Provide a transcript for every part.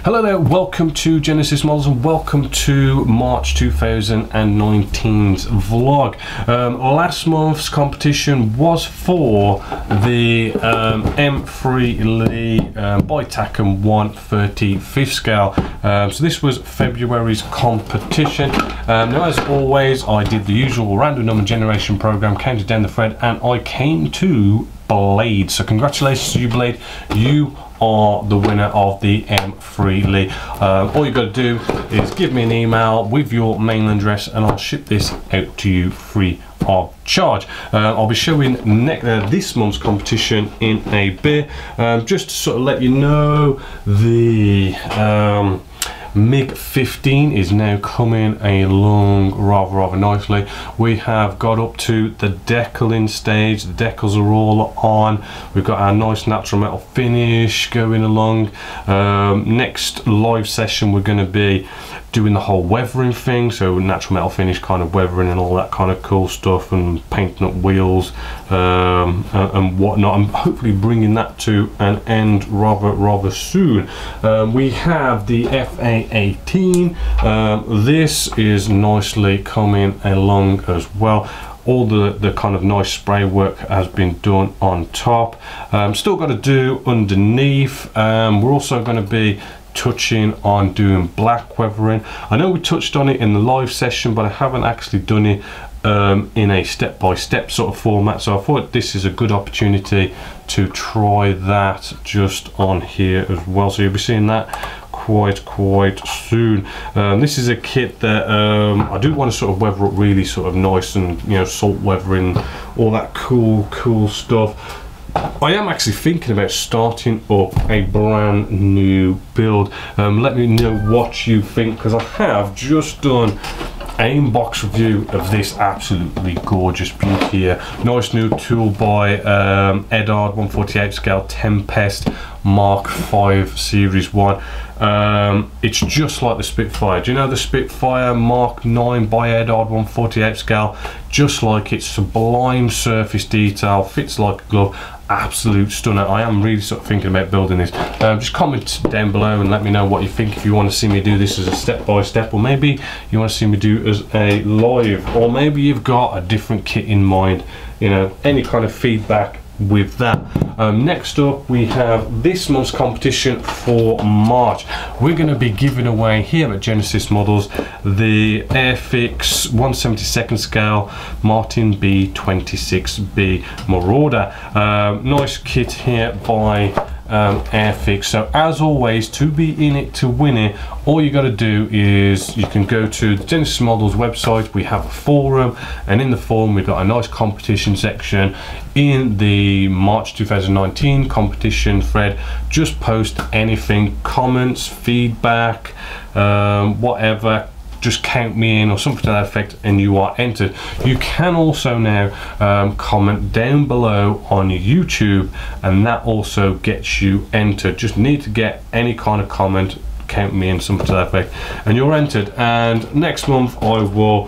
Hello there, welcome to Genessis Models and welcome to March 2019's vlog. Last month's competition was for the M3 Lee Bitaken 130 5th scale. So this was February's competition. Now as always, I did the usual random number generation program, counted down the thread, and I came to Blade. So congratulations to you, Blade. You are the winner of the M3 Lee. All you got to do is give me an email with your mailing address and I'll ship this out to you free of charge. I'll be showing this month's competition in a bit. Just to sort of let you know, the MiG-15 is now coming along rather nicely. We have got up to the decaling stage. The decals are all on. We've got our nice natural metal finish going along. Next live session we're going to be doing the whole weathering thing, so natural metal finish kind of weathering and all that kind of cool stuff, and painting up wheels and whatnot. I'm hopefully bringing that to an end rather soon. We have the FA-18. This is nicely coming along as well. All the kind of nice spray work has been done on top. Still got to do underneath. We're also going to be touching on doing black weathering. I know we touched on it in the live session, but I haven't actually done it in a step-by-step sort of format, so I thought this is a good opportunity to try that just on here as well. So you'll be seeing that quite soon. This is a kit that I do want to sort of weather up really sort of nice, and you know, salt weathering, all that cool stuff. I am actually thinking about starting up a brand new build. Let me know what you think, because I have just done an inbox review of this absolutely gorgeous beauty here. Nice new tool by Edard 148 scale Tempest Mark 5 Series 1. It's just like the Spitfire. Do you know the Spitfire Mark 9 by Edard 148 scale? Just like it, sublime surface detail, fits like a glove, absolute stunner. I am really sort of thinking about building this. Just comment down below and let me know what you think, if you want to see me do this as a step-by-step, or maybe you want to see me do as a live, or maybe you've got a different kit in mind. You know, any kind of feedback with that. Next up we have this month's competition for March. We're going to be giving away here at Genessis Models the Airfix 1/72nd scale Martin B26B Marauder. Nice kit here by Airfix. So as always, to be in it to win it, all you got to do is you can go to the Genessis Models website. We have a forum, and in the forum we've got a nice competition section. In the March 2019 competition thread, just post anything, comments, feedback, whatever, just count me in or something to that effect, and you are entered. You can also now comment down below on YouTube, and that also gets you entered. Just need to get any kind of comment, count me in, something to that effect, and you're entered. And next month I will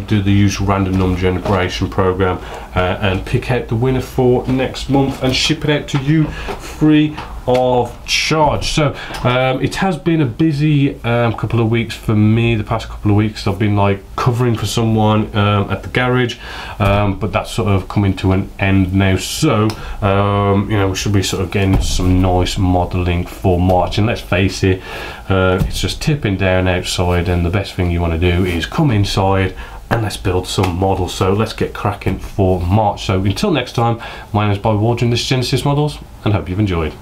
do the usual random number generation program and pick out the winner for next month and ship it out to you free of charge. So it has been a busy couple of weeks for me. The past couple of weeks I've been like covering for someone at the garage, but that's sort of coming to an end now. So you know, we should be sort of getting some nice modeling for March. And let's face it, it's just tipping down outside, and the best thing you want to do is come inside and let's build some models. So let's get cracking for March. So until next time, my name is Bob Waldron, this is Genessis Models, and hope you've enjoyed.